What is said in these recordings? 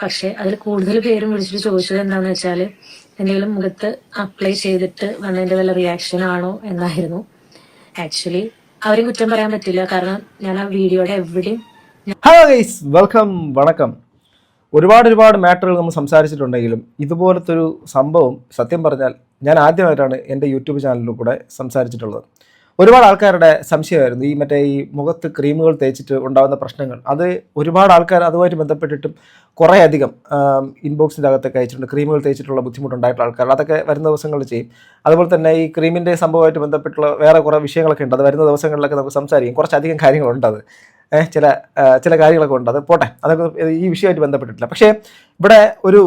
പക്ഷെ അതിൽ കൂടുതൽ പേരും വിളിച്ചിട്ട് ചോദിച്ചത് എന്താണെന്ന് വെച്ചാൽ എന്തെങ്കിലും മുഖത്ത് അപ്ലൈ ചെയ്തിട്ട് വന്നതിന്റെ വല്ല റിയാക്ഷൻ ആണോ എന്നായിരുന്നു. ആക്ച്വലി അവരും കുറ്റം പറയാൻ പറ്റില്ല, കാരണം ഞാൻ ആ വീഡിയോയുടെ എവിടെയും ഹലോ ഗൈസ്, വെൽക്കം, വണക്കം. ഒരുപാട് മാറ്ററുകൾ നമ്മൾ സംസാരിച്ചിട്ടുണ്ടെങ്കിലും ഇതുപോലത്തെ ഒരു സംഭവം സത്യം പറഞ്ഞാൽ ഞാൻ ആദ്യമായിട്ടാണ് എൻ്റെ യൂട്യൂബ് ചാനലിൽ കൂടെ സംസാരിച്ചിട്ടുള്ളത്. ഒരുപാട് ആൾക്കാരുടെ സംശയമായിരുന്നു ഈ മുഖത്ത് ക്രീമുകൾ തേച്ചിട്ട് ഉണ്ടാകുന്ന പ്രശ്നങ്ങൾ. അത് ഒരുപാട് ആൾക്കാർ അതുമായിട്ട് ബന്ധപ്പെട്ടിട്ടും കുറേ അധികം ഇൻബോക്സിൻ്റെ അകത്തൊക്കെ അയച്ചിട്ടുണ്ട്. ക്രീമുകൾ തേച്ചിട്ടുള്ള ബുദ്ധിമുട്ടുണ്ടായിട്ടുള്ള ആൾക്കാർ അതൊക്കെ വരുന്ന ദിവസങ്ങളിൽ ചെയ്യും. അതുപോലെ തന്നെ ഈ ക്രീമിൻ്റെ സംഭവമായിട്ട് ബന്ധപ്പെട്ടുള്ള വേറെ കുറേ വിഷയങ്ങളൊക്കെ ഉണ്ട്. അത് വരുന്ന ദിവസങ്ങളിലൊക്കെ നമുക്ക് സംസാരിക്കും. കുറച്ചധികം കാര്യങ്ങളുണ്ട്. അത് ചില കാര്യങ്ങളൊക്കെ ഉണ്ട്. അത് പോട്ടെ, അതൊക്കെ ഈ വിഷയമായിട്ട് ബന്ധപ്പെട്ടിട്ടില്ല. പക്ഷേ ഇവിടെ ഒരു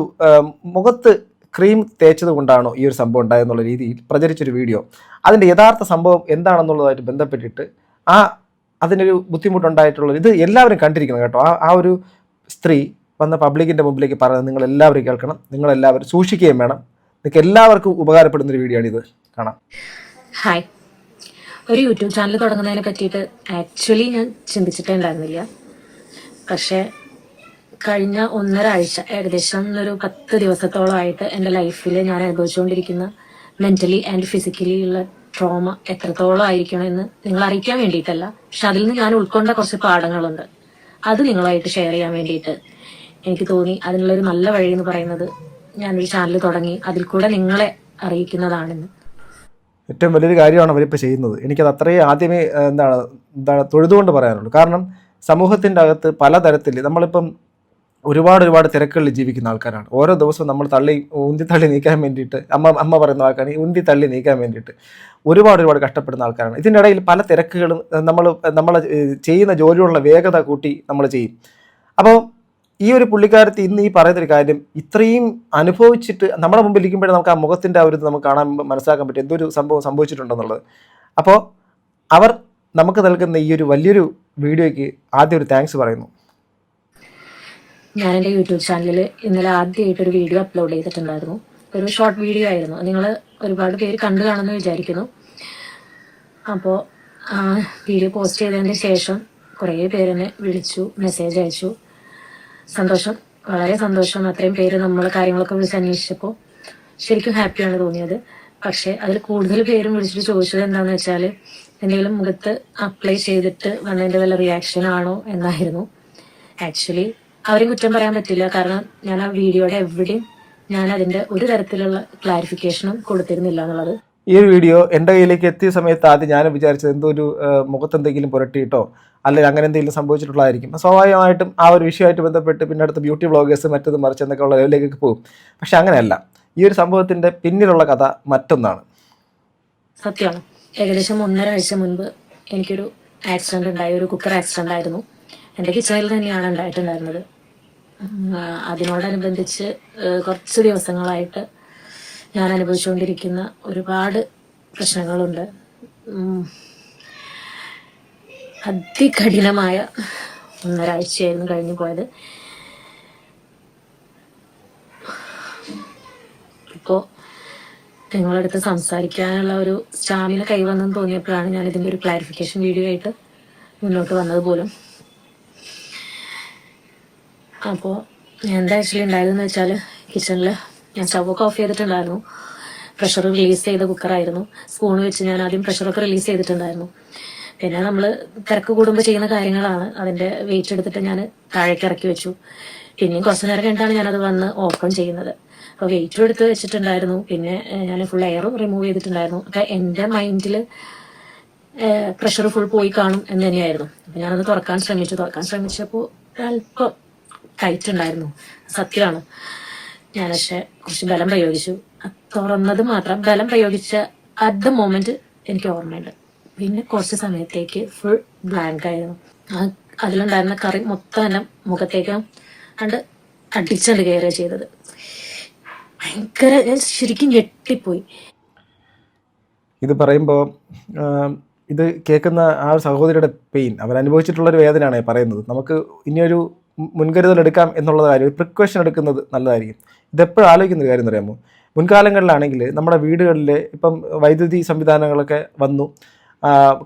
മുഖത്ത് ക്രീം തേച്ചത് കൊണ്ടാണോ ഈ ഒരു സംഭവം ഉണ്ടായെന്നുള്ള രീതിയിൽ പ്രചരിച്ചൊരു വീഡിയോ, അതിൻ്റെ യഥാർത്ഥ സംഭവം എന്താണെന്നുള്ളതായിട്ട് ബന്ധപ്പെട്ടിട്ട് അതിനൊരു ബുദ്ധിമുട്ടുണ്ടായിട്ടുള്ളത് ഇത് എല്ലാവരും കണ്ടിരിക്കണം കേട്ടോ. ആ ഒരു സ്ത്രീ വന്ന പബ്ലിക്കിൻ്റെ മുമ്പിലേക്ക് പറയുന്നത് നിങ്ങളെല്ലാവരും കേൾക്കണം, നിങ്ങളെല്ലാവരും സൂക്ഷിക്കുകയും വേണം. നിങ്ങൾക്ക് എല്ലാവർക്കും ഉപകാരപ്പെടുന്നൊരു വീഡിയോ ആണിത്. കാണാം. ഹായ്, ഒരു യൂട്യൂബ് ചാനൽ തുടങ്ങുന്നതിനെ പറ്റിയിട്ട് ആക്ച്വലി ഞാൻ ചിന്തിച്ചിട്ടേ ഉണ്ടായിരുന്നില്ല. പക്ഷേ കഴിഞ്ഞ 1.5 ആഴ്ച, ഏകദേശം ഒരു 10 ദിവസത്തോളമായിട്ട് എൻ്റെ ലൈഫിൽ ഞാൻ അനുഭവിച്ചുകൊണ്ടിരിക്കുന്ന മെന്റലി ആൻഡ് ഫിസിക്കലി ഉള്ള ട്രോമ എത്രത്തോളം ആയിരിക്കണമെന്ന് നിങ്ങൾ അറിയിക്കാൻ വേണ്ടിയിട്ടല്ല, പക്ഷെ അതിൽ നിന്ന് ഞാൻ ഉൾക്കൊണ്ട കുറച്ച് പാഠങ്ങളുണ്ട്. അത് നിങ്ങളായിട്ട് ഷെയർ ചെയ്യാൻ വേണ്ടിയിട്ട് എനിക്ക് തോന്നി അതിനുള്ളൊരു നല്ല വഴി എന്ന് പറയുന്നത് ഞാനൊരു ചാനൽ തുടങ്ങി അതിൽ കൂടെ നിങ്ങളെ അറിയിക്കുന്നതാണെന്ന്. ഏറ്റവും വലിയൊരു കാര്യമാണ് അവരിപ്പോൾ ചെയ്യുന്നത്. എനിക്കത് അത്രയും ആദ്യമേ എന്താണ് തൊഴുതുകൊണ്ട് പറയാനുള്ളൂ. കാരണം സമൂഹത്തിൻ്റെ അകത്ത് പലതരത്തിൽ നമ്മളിപ്പം ഒരുപാട് തിരക്കുകളിൽ ജീവിക്കുന്ന ആൾക്കാരാണ്. ഓരോ ദിവസവും നമ്മൾ ഉന്തി തള്ളി നീക്കാൻ വേണ്ടിയിട്ട് അമ്മ പറയുന്ന വാക്കാണ് ഉന്തി തള്ളി നീക്കാൻ വേണ്ടിയിട്ട് ഒരുപാട് കഷ്ടപ്പെടുന്ന ആൾക്കാരാണ്. ഇതിൻ്റെ ഇടയിൽ പല തിരക്കുകളും നമ്മൾ ചെയ്യുന്ന ജോലിയുള്ള വേഗത കൂട്ടി നമ്മൾ ചെയ്യും. അപ്പോൾ ഈ ഒരു പുള്ളിക്കാരത്തി ഇന്ന് ഈ പറയുന്നൊരു കാര്യം ഇത്രയും അനുഭവിച്ചിട്ട് നമ്മുടെ മുമ്പിൽ ഇരിക്കുമ്പോഴേ നമുക്ക് ആ മുഖത്തിൻ്റെ ആ ഒരു നമുക്ക് മനസ്സിലാക്കാൻ പറ്റും എന്തൊരു സംഭവം സംഭവിച്ചിട്ടുണ്ടെന്നുള്ളത്. അപ്പോൾ അവർ നമുക്ക് നൽകുന്ന ഈ ഒരു വലിയൊരു വീഡിയോയ്ക്ക് ആദ്യം ഒരു താങ്ക്സ് പറയുന്നു. ഞാൻ എൻ്റെ യൂട്യൂബ് ചാനലിൽ ഇന്നലെ ആദ്യമായിട്ടൊരു വീഡിയോ അപ്ലോഡ് ചെയ്തിട്ടുണ്ടായിരുന്നു. ഒരു ഷോർട്ട് വീഡിയോ ആയിരുന്നു. നിങ്ങൾ ഒരുപാട് പേര് കണ്ടു കാണുമെന്ന് വിചാരിക്കുന്നു. അപ്പോൾ വീഡിയോ പോസ്റ്റ് ചെയ്തതിന് ശേഷം കുറേ പേരെന്നെ വിളിച്ചു, മെസ്സേജ് അയച്ചു. സന്തോഷം, വളരെ സന്തോഷം. അത്രയും പേര് നമ്മളെ കാര്യങ്ങളൊക്കെ വിളിച്ച് അന്വേഷിച്ചപ്പോൾ ശരിക്കും ഹാപ്പിയാണ് തോന്നിയത്. പക്ഷേ അതിൽ കൂടുതൽ പേരും വിളിച്ചിട്ട് ചോദിച്ചത് എന്താണെന്ന് വെച്ചാൽ എന്തെങ്കിലും മുഖത്ത് അപ്ലൈ ചെയ്തിട്ട് വന്നതിൻ്റെ വല്ല റിയാക്ഷൻ ആണോ എന്നായിരുന്നു. ആക്ച്വലി അവരും കുറ്റം പറയാൻ പറ്റില്ല, കാരണം ഞാൻ ആ വീഡിയോയുടെ എവിടെയും ഞാൻ അതിന്റെ ഒരു തരത്തിലുള്ള ക്ലാരിഫിക്കേഷനും കൊടുത്തിരുന്നില്ല എന്നുള്ളത്. ഈ ഒരു വീഡിയോ എൻ്റെ കയ്യിലേക്ക് എത്തിയ സമയത്ത് ആദ്യം ഞാൻ വിചാരിച്ചത് എന്തോ ഒരു മുഖത്തെന്തെങ്കിലും പുരട്ടിയിട്ടോ അല്ലെങ്കിൽ അങ്ങനെ എന്തെങ്കിലും സംഭവിച്ചിട്ടുള്ളതായിരിക്കും. സ്വാഭാവികമായിട്ടും ആ ഒരു വിഷയമായിട്ട് ബന്ധപ്പെട്ട് പിന്നെ അടുത്ത ബ്യൂട്ടി വ്ളോഗേഴ്സ് മറ്റത് മറിച്ച് എന്നൊക്കെ ഉള്ള ലെവലിലേക്ക് പോകും. പക്ഷെ അങ്ങനെയല്ല. ഈ ഒരു സംഭവത്തിന്റെ പിന്നിലുള്ള കഥ മറ്റൊന്നാണ്. സത്യമാണ്. ഏകദേശം 1.5 ആഴ്ച മുൻപ് എനിക്കൊരു ആക്സിഡന്റ് ഉണ്ടായി. ഒരു കുക്കർ ആക്സിഡന്റ് ആയിരുന്നു. എൻ്റെ കിച്ചണിൽ തന്നെയാണ് ഉണ്ടായിട്ടുണ്ടായിരുന്നത്. അതിനോടനുബന്ധിച്ച് കുറച്ച് ദിവസങ്ങളായിട്ട് ഞാൻ അനുഭവിച്ചുകൊണ്ടിരിക്കുന്ന ഒരുപാട് പ്രശ്നങ്ങളുണ്ട്. അതികഠിനമായ 1.5 ആഴ്ചയായിരുന്നു കഴിഞ്ഞു പോയത്. ഇപ്പോൾ നിങ്ങളടുത്ത് സംസാരിക്കാനുള്ള ഒരു സ്റ്റാമിന കൈവന്നെന്ന് തോന്നിയപ്പോഴാണ് ഞാൻ ഇതിൻ്റെ ഒരു ക്ലാരിഫിക്കേഷൻ വീഡിയോ ആയിട്ട് മുന്നോട്ട് വന്നത് പോലും. അപ്പോൾ എന്താ ആക്ച്വലി ഉണ്ടായതെന്ന് വെച്ചാൽ കിച്ചണിൽ ഞാൻ സ്റ്റവൊക്കെ ഓഫ് ചെയ്തിട്ടുണ്ടായിരുന്നു. പ്രഷർ റിലീസ് ചെയ്ത കുക്കറായിരുന്നു. സ്പൂൺ വെച്ച് ഞാൻ ആദ്യം പ്രഷറൊക്കെ റിലീസ് ചെയ്തിട്ടുണ്ടായിരുന്നു. പിന്നെ നമ്മൾ തിരക്ക് കൂടുമ്പോൾ ചെയ്യുന്ന കാര്യങ്ങളാണ്. അതിൻ്റെ വെയിറ്റ് എടുത്തിട്ട് ഞാൻ താഴേക്ക് ഇറക്കി വെച്ചു. പിന്നെയും കുറച്ച് നേരം കഴിഞ്ഞിട്ടാണ് ഞാനത് വന്ന് ഓപ്പൺ ചെയ്യുന്നത്. അപ്പോൾ വെയിറ്റും എടുത്ത് വെച്ചിട്ടുണ്ടായിരുന്നു. പിന്നെ ഞാൻ ഫുൾ എയറും റിമൂവ് ചെയ്തിട്ടുണ്ടായിരുന്നു. അപ്പം എൻ്റെ മൈൻഡിൽ പ്രഷർ ഫുൾ പോയി കാണും എന്ന് തന്നെയായിരുന്നു. അപ്പം ഞാനത് തുറക്കാൻ ശ്രമിച്ചപ്പോൾ അല്പം ടൈറ്റ് ഉണ്ടായിരുന്നു. സത്യമാണ്. ഞാൻ പക്ഷെ കുറച്ച് ബലം പ്രയോഗിച്ചു. തുറന്നത് മാത്രം ബലം പ്രയോഗിച്ച അറ്റ് ദ മൊമെന്റ് എനിക്ക് ഓർമ്മയുണ്ട്. പിന്നെ കുറച്ച് സമയത്തേക്ക് ഫുൾ ബ്ലാങ്ക് ആയിരുന്നു. അതിലുണ്ടായിരുന്ന കറി മൊത്തം തന്നെ മുഖത്തേക്ക് അടിച്ചുകൊണ്ട് കയറുക ചെയ്തത്. ഭയങ്കര, ഞാൻ ശരിക്കും ഞെട്ടിപ്പോയി. ഇത് പറയുമ്പോൾ ഇത് കേൾക്കുന്ന ആ ഒരു സഹോദരിയുടെ പെയിൻ, അവരനുഭവിച്ചിട്ടുള്ളൊരു വേദനയാണ് പറയുന്നത്. നമുക്ക് ഇനിയൊരു മുൻകരുതൽ എടുക്കാം എന്നുള്ള കാര്യം, പ്രിക്കോഷൻ എടുക്കുന്നത് നല്ലതായിരിക്കും. ഇതെപ്പോഴും ആലോചിക്കുന്ന കാര്യം എന്ന് പറയുമ്പോൾ, മുൻകാലങ്ങളിലാണെങ്കിൽ നമ്മുടെ വീടുകളിൽ ഇപ്പം വൈദ്യുതി സംവിധാനങ്ങളൊക്കെ വന്നു.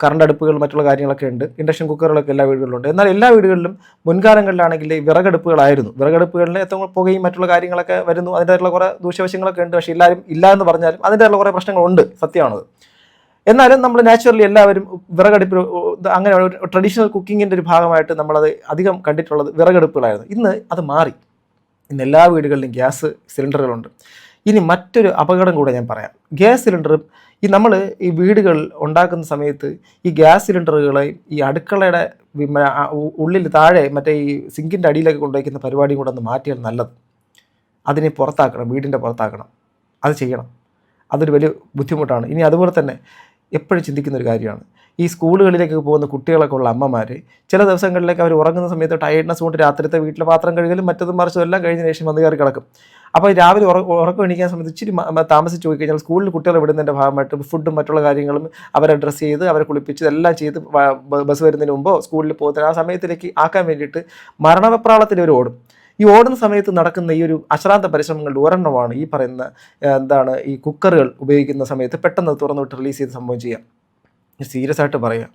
കറണ്ട് അടുപ്പുകൾ മറ്റുള്ള കാര്യങ്ങളൊക്കെ ഉണ്ട്, ഇൻഡക്ഷൻ കുക്കറുകളൊക്കെ എല്ലാ വീടുകളിലുണ്ട്. എന്നാൽ എല്ലാ വീടുകളിലും മുൻകാലങ്ങളിലാണെങ്കിൽ വിറകടുപ്പുകളായിരുന്നു. വിറകടുപ്പുകളിൽ എത്ര പുകയും മറ്റുള്ള കാര്യങ്ങളൊക്കെ വരുന്നു, അതിൻ്റെതായിട്ടുള്ള കുറേ ദൂഷ്യവശങ്ങളൊക്കെ ഉണ്ട്. പക്ഷേ എല്ലാവരും ഇല്ല എന്ന് പറഞ്ഞാലും അതിൻ്റെതായിട്ടുള്ള കുറേ പ്രശ്നങ്ങളുണ്ട്, സത്യമാണത്. എന്നാലും നമ്മൾ നാച്ചുറലി എല്ലാവരും വിറകടുപ്പ് അങ്ങനെ ട്രഡീഷണൽ കുക്കിങ്ങിൻ്റെ ഒരു ഭാഗമായിട്ട് നമ്മളത് അധികം കണ്ടിട്ടുള്ളത് വിറകടുപ്പുകളായിരുന്നു. ഇന്ന് അത് മാറി. ഇന്ന് എല്ലാ വീടുകളിലും ഗ്യാസ് സിലിണ്ടറുകളുണ്ട്. ഇനി മറ്റൊരു അപകടം കൂടെ ഞാൻ പറയാം. ഗ്യാസ് സിലിണ്ടറും നമ്മൾ ഈ വീടുകൾ ഉണ്ടാക്കുന്ന സമയത്ത് ഈ ഗ്യാസ് സിലിണ്ടറുകളെ ഈ അടുക്കളയുടെ ഉള്ളിൽ താഴെ മറ്റേ ഈ സിങ്കിൻ്റെ അടിയിലൊക്കെ കൊണ്ടുവയ്ക്കുന്ന പരിപാടിയും കൂടെ ഒന്ന് മാറ്റിയാൽ നല്ലത്. അതിനെ പുറത്താക്കണം, വീടിൻ്റെ പുറത്താക്കണം. അത് ചെയ്യണം. അതൊരു വലിയ ബുദ്ധിമുട്ടാണ്. ഇനി അതുപോലെ തന്നെ എപ്പോഴും ചിന്തിക്കുന്ന ഒരു കാര്യമാണ്, ഈ സ്കൂളുകളിലേക്ക് പോകുന്ന കുട്ടികളൊക്കെ ഉള്ള അമ്മമാർ ചില ദിവസങ്ങളിലേക്ക് അവർ ഉറങ്ങുന്ന സമയത്ത് ടയർഡ്നെസ് കൊണ്ട് രാത്രിത്തെ വീട്ടിലെ പാത്രം കഴുകലും മറ്റതും മറിച്ചും എല്ലാം കഴിഞ്ഞ ശേഷം വന്ന് കയറി കിടക്കും. അപ്പോൾ രാവിലെ ഉറക്കം എണീക്കാൻ സമയത്ത് ഇച്ചിരി താമസിച്ച് പോയി കഴിഞ്ഞാൽ സ്കൂളിൽ കുട്ടികളെ വിടുന്നതിൻ്റെ ഭാഗമായിട്ട് ഫുഡും മറ്റുള്ള കാര്യങ്ങളും അവരെ ഡ്രസ്സ് ചെയ്ത് അവരെ കുളിപ്പിച്ച് ഇതെല്ലാം ചെയ്ത് ബസ് വരുന്നതിന് മുമ്പോ സ്കൂളിൽ പോകുന്ന ആ സമയത്തിലേക്ക് ആക്കാൻ വേണ്ടിയിട്ട് മരണവെപ്രാളത്തിൽ അവർ ഓടും. ഈ ഓടുന്ന സമയത്ത് നടക്കുന്ന ഈ ഒരു അശ്രാന്ത പരിശ്രമങ്ങളുടെ ഒരെണ്ണമാണ് ഈ പറയുന്ന ഈ കുക്കറുകൾ ഉപയോഗിക്കുന്ന സമയത്ത് പെട്ടെന്ന് തുറന്നുവിട്ട് റിലീസ് ചെയ്ത് സംഭവം ചെയ്യാം. സീരിയസ് ആയിട്ട് പറയുക,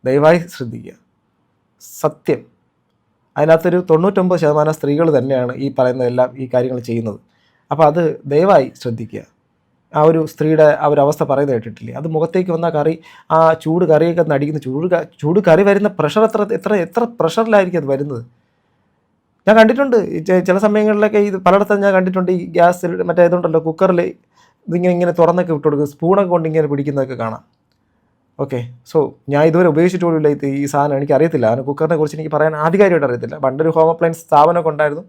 ദയവായി ശ്രദ്ധിക്കുക. സത്യം, അതിനകത്തൊരു 99% സ്ത്രീകൾ തന്നെയാണ് ഈ പറയുന്നതെല്ലാം ഈ കാര്യങ്ങൾ ചെയ്യുന്നത്. അപ്പോൾ അത് ദയവായി ശ്രദ്ധിക്കുക. ആ ഒരു സ്ത്രീയുടെ ആ ഒരു അവസ്ഥ പറയുന്നത് കേട്ടിട്ടില്ലേ? അത് മുഖത്തേക്ക് വന്ന കറി, ആ ചൂട് കറിയൊക്കെ നടിക്കുന്ന ചൂട് കറി വരുന്ന പ്രഷർ എത്ര പ്രഷറിലായിരിക്കും അത് വരുന്നത്. ഞാൻ കണ്ടിട്ടുണ്ട് ചില സമയങ്ങളിലൊക്കെ ഇത് പലയിടത്തും ഞാൻ കണ്ടിട്ടുണ്ട്. ഈ ഗ്യാസ് മറ്റേ ഇതുണ്ടല്ലോ, കുക്കറിൽ ഇങ്ങനെ തുറന്നൊക്കെ വിട്ട് കൊടുക്കും, സ്പൂണൊക്കെ കൊണ്ട് ഇങ്ങനെ പിടിക്കുന്നതൊക്കെ കാണാം. ഓക്കെ, സോ ഞാൻ ഇതുവരെ ഉപയോഗിച്ചിട്ട് പോലും ഇല്ല ഈ സാധനം. എനിക്ക് അറിയത്തില്ല, അതിന് കുക്കറിനെ കുറിച്ച് എനിക്ക് പറയാൻ ആധികാരികമായിട്ട് അറിയത്തില്ല. പണ്ടൊരു ഹോം അപ്ലയൻസ് സ്ഥാപനമൊക്കെ ഉണ്ടായിരുന്നു,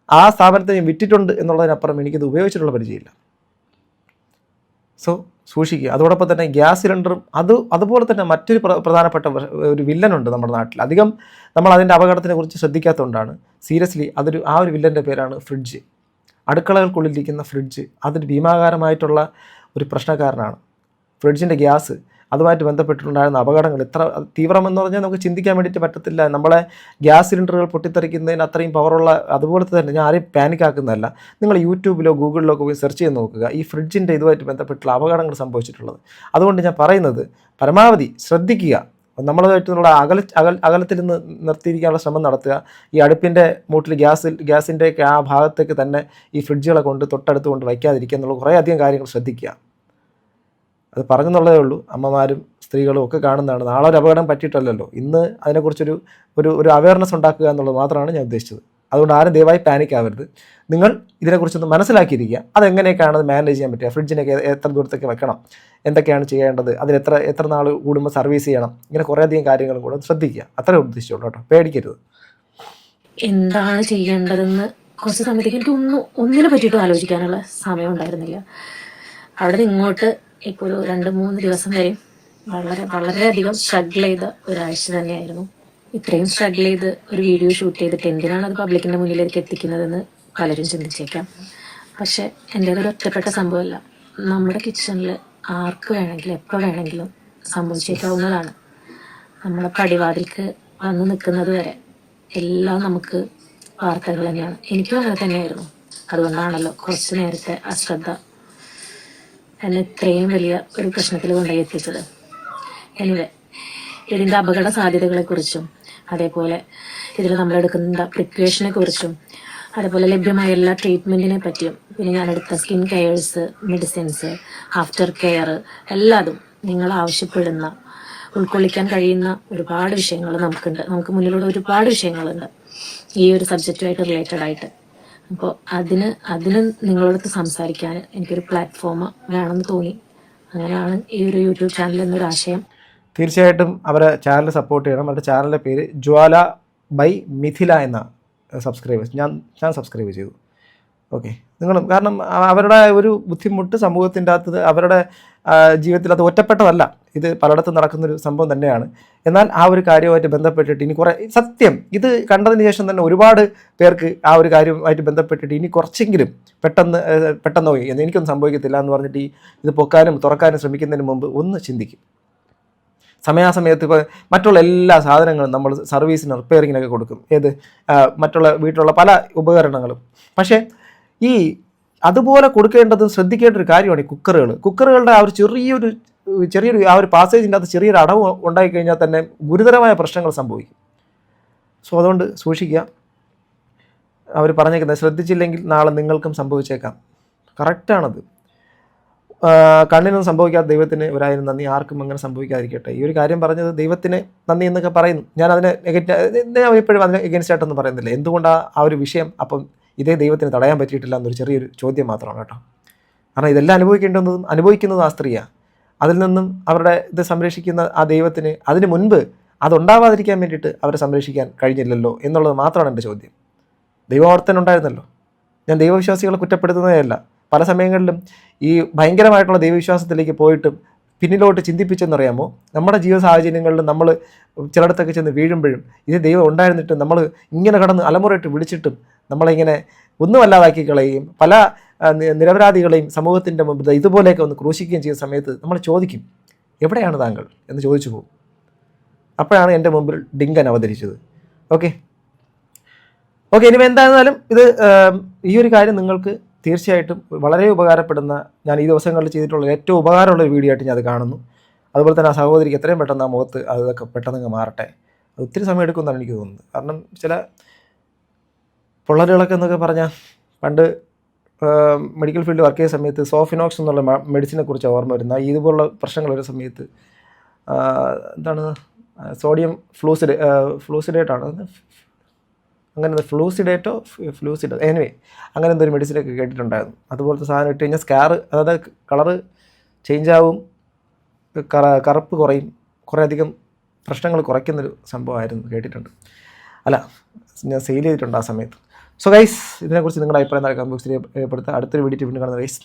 ആ സ്ഥാപനത്തെ ഞാൻ വിറ്റിട്ടുണ്ട് എന്നുള്ളതിനപ്പുറം എനിക്കിത് ഉപയോഗിച്ചിട്ടുള്ള പരിചയമില്ല. സോ സൂക്ഷിക്കുക. അതോടൊപ്പം തന്നെ ഗ്യാസ് സിലിണ്ടറും അതുപോലെ തന്നെ മറ്റൊരു പ്രധാനപ്പെട്ട ഒരു വില്ലനുണ്ട് നമ്മുടെ നാട്ടിൽ. അധികം നമ്മൾ അതിൻ്റെ അപകടത്തിനെ കുറിച്ച് ശ്രദ്ധിക്കാത്തതുകൊണ്ടാണ്. സീരിയസ്ലി ആ ഒരു വില്ലൻ്റെ പേരാണ് ഫ്രിഡ്ജ്. അടുക്കളകൾക്കുള്ളിലിരിക്കുന്ന ഫ്രിഡ്ജ് അതൊരു ഭീമാകാരമായിട്ടുള്ള ഒരു പ്രശ്നക്കാരനാണ്. ഫ്രിഡ്ജിൻ്റെ ഗ്യാസ്, അതുമായിട്ട് ബന്ധപ്പെട്ടിട്ടുണ്ടായിരുന്ന അപകടങ്ങൾ എത്ര തീവ്രമെന്ന് പറഞ്ഞാൽ നമുക്ക് ചിന്തിക്കാൻ വേണ്ടിയിട്ട് പറ്റത്തില്ല. നമ്മളെ ഗ്യാസ് സിലിണ്ടറുകൾ പൊട്ടിത്തെറിക്കുന്നതിന് അത്രയും പവറുള്ള, അതുപോലെ തന്നെ ഞാൻ ആരെയും പാനിക്കാക്കുന്നതല്ല, നിങ്ങൾ യൂട്യൂബിലോ ഗൂഗിളിലോ ഒക്കെ പോയി സെർച്ച് ചെയ്ത് നോക്കുക ഈ ഫ്രിഡ്ജിൻ്റെ ഇതുമായിട്ട് ബന്ധപ്പെട്ടുള്ള അപകടങ്ങൾ സംഭവിച്ചിട്ടുള്ളത്. അതുകൊണ്ട് ഞാൻ പറയുന്നത് പരമാവധി ശ്രദ്ധിക്കുക. നമ്മളുമായിട്ടുള്ള അകലത്തിൽ നിന്ന് നിർത്തിയിരിക്കാനുള്ള ശ്രമം നടത്തുക. ഈ അടുപ്പിൻ്റെ മൂട്ടിൽ ഗ്യാസിൻ്റെയൊക്കെ ആ ഭാഗത്തേക്ക് തന്നെ ഈ ഫ്രിഡ്ജുകളെ തൊട്ടടുത്ത് കൊണ്ട് വയ്ക്കാതിരിക്കുക എന്നുള്ള കുറേ അധികം കാര്യങ്ങൾ ശ്രദ്ധിക്കുക. അത് പറഞ്ഞെന്നുള്ളതേ ഉള്ളൂ. അമ്മമാരും സ്ത്രീകളും ഒക്കെ കാണുന്നതാണ്. നാളെ ഒരു അപകടം പറ്റിയിട്ടല്ലല്ലോ, ഇന്ന് അതിനെക്കുറിച്ചൊരു ഒരു അവയർനെസ് ഉണ്ടാക്കുക എന്നുള്ളത് മാത്രമാണ് ഞാൻ ഉദ്ദേശിച്ചത്. അതുകൊണ്ട് ആരും ദയവായി പാനിക് ആവരുത്. നിങ്ങൾ ഇതിനെക്കുറിച്ചൊന്ന് മനസ്സിലാക്കിയിരിക്കുക. അതെങ്ങനെയൊക്കെയാണ് അത് മാനേജ് ചെയ്യാൻ പറ്റുക, ഫ്രിഡ്ജിനൊക്കെ എത്ര ദൂരത്തേക്ക് വെക്കണം, എന്തൊക്കെയാണ് ചെയ്യേണ്ടത്, അതിന് എത്ര നാൾ കൂടുമ്പോൾ സർവീസ് ചെയ്യണം, ഇങ്ങനെ കുറേയധികം കാര്യങ്ങളും കൂടെ ശ്രദ്ധിക്കുക. അത്രേ ഉദ്ദേശിച്ചുള്ളൂ കേട്ടോ, പേടിക്കരുത്. എന്താണ് ചെയ്യേണ്ടതെന്ന് കുറച്ച് സമയത്തേക്ക് എനിക്ക് ഒന്നിനെ പറ്റിയിട്ടും ആലോചിക്കാനുള്ള സമയം ഉണ്ടായിരുന്നില്ല. അവിടെ നിന്ന് ഇങ്ങോട്ട് ഇപ്പോൾ ഒരു 2-3 ദിവസം വരെ വളരെയധികം സ്ട്രഗിൾ ചെയ്ത ഒരാഴ്ച തന്നെയായിരുന്നു. ഇത്രയും സ്ട്രഗിൾ ചെയ്ത് ഒരു വീഡിയോ ഷൂട്ട് ചെയ്തിട്ട് എന്തിനാണ് അത് പബ്ലിക്കിന്റെ മുന്നിലേക്ക് എത്തിക്കുന്നതെന്ന് പലരും ചിന്തിച്ചേക്കാം. പക്ഷെ എൻ്റേതൊരു ഒറ്റപ്പെട്ട സംഭവമല്ല. നമ്മുടെ കിച്ചണിൽ ആർക്ക് വേണമെങ്കിലും എപ്പോൾ വേണമെങ്കിലും സംഭവിച്ചേക്കാവുന്നതാണ്. നമ്മളെ പടിവാതിൽക്ക് വന്ന് നിൽക്കുന്നത് വരെ എല്ലാം നമുക്ക് വാർത്തകൾ തന്നെയാണ്. എനിക്കും അങ്ങനെ തന്നെയായിരുന്നു. അതുകൊണ്ടാണല്ലോ കുറച്ച് നേരത്തെ അശ്രദ്ധ എന്നെ ഇത്രയും വലിയ ഒരു പ്രശ്നത്തിൽ കൊണ്ടുപോയി എത്തിച്ചത്. എനിവേ, ഇതിൻ്റെ അപകട സാധ്യതകളെക്കുറിച്ചും അതേപോലെ ഇതിൽ നമ്മളെടുക്കുന്ന പ്രിപ്പറേഷനെ കുറിച്ചും അതേപോലെ ലഭ്യമായ എല്ലാ ട്രീറ്റ്മെൻറ്റിനെ പറ്റിയും പിന്നെ ഞാനെടുത്ത skin cares, medicines, after care എല്ലാതും നിങ്ങൾ ആവശ്യപ്പെടുന്ന ഉൾക്കൊള്ളിക്കാൻ കഴിയുന്ന ഒരുപാട് വിഷയങ്ങൾ നമുക്ക് മുന്നിലുള്ള ഒരുപാട് വിഷയങ്ങളുണ്ട് ഈ ഒരു സബ്ജക്റ്റുമായിട്ട് റിലേറ്റഡ് ആയിട്ട്. അപ്പോൾ അതിന് നിങ്ങളോടൊത്ത് സംസാരിക്കാൻ എനിക്കൊരു പ്ലാറ്റ്ഫോം വേണമെന്ന് തോന്നി. അങ്ങനെയാണ് ഈ ഒരു യൂട്യൂബ് ചാനൽ എന്നൊരു ആശയം. തീർച്ചയായിട്ടും അവരെ ചാനൽ സപ്പോർട്ട് ചെയ്യണം. അവരുടെ ചാനലിൻ്റെ പേര് ജ്വാല ബൈ മിഥില എന്ന സബ്സ്ക്രൈബേഴ്സ്. ഞാൻ സബ്സ്ക്രൈബ് ചെയ്തു. ഓക്കെ, നിങ്ങളും, കാരണം അവരുടെ ഒരു ബുദ്ധിമുട്ട് സമൂഹത്തിൻ്റെ അകത്ത് അവരുടെ ജീവിതത്തിൽ അത് ഒറ്റപ്പെട്ടതല്ല, ഇത് പലയിടത്തും നടക്കുന്നൊരു സംഭവം തന്നെയാണ്. എന്നാൽ ആ ഒരു കാര്യവുമായിട്ട് ബന്ധപ്പെട്ടിട്ട് ഇനി കുറേ ഇത് കണ്ടതിന് ശേഷം തന്നെ ഒരുപാട് പേർക്ക് ആ ഒരു കാര്യവുമായിട്ട് ബന്ധപ്പെട്ടിട്ട് ഇനി കുറച്ചെങ്കിലും പെട്ടെന്ന് എനിക്കൊന്നും സംഭവിക്കത്തില്ല എന്ന് പറഞ്ഞിട്ട് ഇത് പൊക്കാനും തുറക്കാനും ശ്രമിക്കുന്നതിന് മുമ്പ് ഒന്ന് ചിന്തിക്കും. സമയാസമയത്ത് ഇപ്പോൾ മറ്റുള്ള എല്ലാ സാധനങ്ങളും നമ്മൾ സർവീസിന് റിപ്പയറിങ്ങിനൊക്കെ കൊടുക്കും, മറ്റുള്ള വീട്ടിലുള്ള പല ഉപകരണങ്ങളും. പക്ഷേ അതുപോലെ കൊടുക്കേണ്ടതും ശ്രദ്ധിക്കേണ്ട ഒരു കാര്യമാണ് ഈ കുക്കറുകളുടെ ആ ഒരു ചെറിയൊരു ചെറിയൊരു ആ ഒരു പാസേജിൻ്റെ അകത്ത് ചെറിയൊരു അടവ് ഉണ്ടായിക്കഴിഞ്ഞാൽ തന്നെ ഗുരുതരമായ പ്രശ്നങ്ങൾ സംഭവിക്കും. സോ അതുകൊണ്ട് സൂക്ഷിക്കുക. അവർ പറഞ്ഞേക്കുന്നത് ശ്രദ്ധിച്ചില്ലെങ്കിൽ നാളെ നിങ്ങൾക്കും സംഭവിച്ചേക്കാം. കറക്റ്റാണത്. കണ്ണിനൊന്നും സംഭവിക്കാത്ത ദൈവത്തിന് ഒരായിരം നന്ദി, ആർക്കും അങ്ങനെ സംഭവിക്കാതിരിക്കട്ടെ. ഈ ഒരു കാര്യം പറഞ്ഞത് ദൈവത്തിന് നന്ദി എന്നൊക്കെ പറയുന്നു. ഞാൻ അതിനെ ഞാൻ എപ്പോഴും അതിനെ എഗൻസ്റ്റ് ആയിട്ടൊന്നും പറയുന്നില്ല. എന്തുകൊണ്ടാണ് ആ ഒരു വിഷയം അപ്പം ഇതേ ദൈവത്തിന് തടയാൻ പറ്റിയിട്ടില്ല എന്നൊരു ചെറിയൊരു ചോദ്യം മാത്രമാണ് കേട്ടോ. കാരണം ഇതെല്ലാം അനുഭവിക്കുന്നതും ആ സ്ത്രീയാണ്. അതിൽ നിന്നും അവരുടെ ഇത് സംരക്ഷിക്കുന്ന ആ ദൈവത്തിന് അതിന് മുൻപ് അതുണ്ടാവാതിരിക്കാൻ വേണ്ടിയിട്ട് അവരെ സംരക്ഷിക്കാൻ കഴിഞ്ഞില്ലല്ലോ എന്നുള്ളത് മാത്രമാണ് എൻ്റെ ചോദ്യം. ദൈവവർത്തനം ഉണ്ടായിരുന്നല്ലോ. ഞാൻ ദൈവവിശ്വാസികളെ കുറ്റപ്പെടുത്തുന്നതല്ല. പല സമയങ്ങളിലും ഈ ഭയങ്കരമായിട്ടുള്ള ദൈവവിശ്വാസത്തിലേക്ക് പോയിട്ടും പിന്നിലോട്ട് ചിന്തിപ്പിച്ചെന്നറിയാമോ, നമ്മുടെ ജീവിത സാഹചര്യങ്ങളിൽ നമ്മൾ ചിലയിടത്തൊക്കെ ചെന്ന് വീഴുമ്പോഴും ഇത് ദൈവം ഉണ്ടായിരുന്നിട്ടും നമ്മൾ ഇങ്ങനെ കടന്ന് അലമുറയിട്ട് വിളിച്ചിട്ടും നമ്മളിങ്ങനെ ഒന്നുമല്ലാതാക്കി കളയുകയും പല നിരപരാധികളെയും സമൂഹത്തിൻ്റെ മുമ്പിൽ ഇതുപോലെയൊക്കെ ഒന്ന് ക്രൂശിക്കുകയും ചെയ്യുന്ന സമയത്ത് നമ്മൾ ചോദിക്കും, എവിടെയാണ് താങ്കൾ എന്ന് ചോദിച്ചു പോകും. അപ്പോഴാണ് എൻ്റെ മുമ്പിൽ ഡിങ്കൻ അവതരിച്ചത്. ഓക്കെ, ഇനി എന്തായിരുന്നാലും ഇത് ഈ ഒരു കാര്യം നിങ്ങൾക്ക് തീർച്ചയായിട്ടും വളരെ ഉപകാരപ്പെടുന്ന, ഞാൻ ഈ ദിവസങ്ങളിൽ ചെയ്തിട്ടുള്ള ഏറ്റവും ഉപകാരമുള്ള ഒരു വീഡിയോ ആയിട്ട് ഞാൻ അത് കാണുന്നു. അതുപോലെ തന്നെ ആ സഹോദരിക്ക് എത്രയും പെട്ടെന്ന് ആ മുഖത്ത് അതൊക്കെ പെട്ടെന്ന് മാറട്ടെ. അത് ഒത്തിരി സമയം എടുക്കുമെന്നാണ് എനിക്ക് തോന്നുന്നത്. കാരണം ചില പൊള്ളലുകളൊക്കെ എന്നൊക്കെ പറഞ്ഞാൽ പണ്ട് മെഡിക്കൽ ഫീൽഡ് വർക്ക് ചെയ്യുന്ന സമയത്ത് സോഫിനോക്സ് എന്നുള്ള മെഡിസിനെ കുറിച്ച് ഓർമ്മ വരുന്ന ഇതുപോലുള്ള പ്രശ്നങ്ങൾ വരുന്ന സമയത്ത് എന്താണ് സോഡിയം ഫ്ലൂസിഡേറ്റാണ് അങ്ങനെ ഫ്ലൂസിഡ് എനിവേ അങ്ങനെ എന്തൊരു മെഡിസിനൊക്കെ കേട്ടിട്ടുണ്ടായിരുന്നു. അതുപോലത്തെ സാധനം ഇട്ട് കഴിഞ്ഞാൽ സ്കാർ, അതായത് കളറ് ചേഞ്ച് ആവും, കറുപ്പ് കുറയും, കുറേ അധികം പ്രശ്നങ്ങൾ കുറയ്ക്കുന്നൊരു സംഭവമായിരുന്നു കേട്ടിട്ടുണ്ട്. അല്ല, ഞാൻ സെയിൽ ചെയ്തിട്ടുണ്ട് ആ സമയത്ത്. സോ ഗൈസ്, ഇതിനെക്കുറിച്ച് നിങ്ങളുടെ അഭിപ്രായം കമന്റ് ബോക്സിൽ രേഖപ്പെടുത്തുക. അടുത്തൊരു വീഡിയോ വീണ്ടും കാണുന്ന ഗൈസ്.